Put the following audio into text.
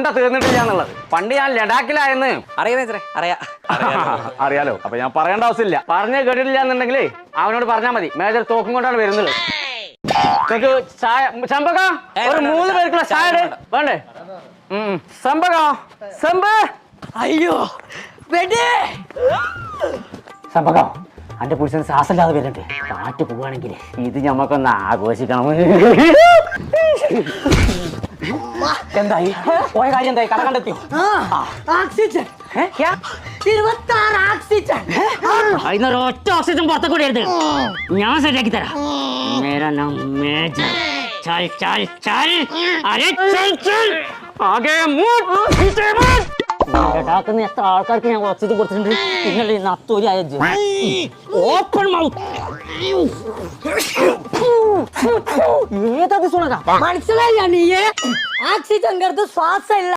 ഉണ്ട തീർന്നിട്ടില്ല എന്നുള്ളത്. പണ്ട് ഞാൻ ലഡാക്കിലായെന്ന് അറിയാലോ. അപ്പൊ ഞാൻ പറയേണ്ട ആവശ്യമില്ല. പറഞ്ഞ് കേട്ടിട്ടില്ല എന്നുണ്ടെങ്കിൽ അവനോട് പറഞ്ഞാൽ മതി. മേജർ തോക്കും കൊണ്ടാണ് വരുന്നത്. ചായ ചമ്പക, ഒരു 3 പേർക്കുള്ള ചായ വേണ്ടേ? ചമ്പക, അയ്യോ ചമ്പക, അന്റെ പുരുഷന് ശ്വാസമില്ലാതെ വരുന്നുണ്ട്. കാറ്റ് പോവുകയാണെങ്കിൽ ഇത് ഞമ്മക്കൊന്ന് ആഘോഷിക്കണം. എന്തായി പോയ കാര്യം? എന്തായി? കട കണ്ടെത്തിയോ? Oxygen 26 oxygen. അതിനൊരു ഒറ്റ ഓക്സിജൻ പുറത്തു കൂടി എടുത്ത് ഞാൻ ശരിയാക്കി തരാം. മേരാ നാം മേജർ. ചൽ ചൽ ചൽ, അരെ ചൽ ചൽ, ആകെ ലഡാക്കിൽ എത്ര ആൾക്കാർക്ക് ഞാൻ ഓക്സിജൻ കൊടുത്തിട്ടുണ്ട്. നിങ്ങളുടെ നത്തോലി ആയ ഓപ്പൺ മൗത്ത്. ഏതാ മനസ്സിലായി? ഓക്സിജൻ ശ്വാസം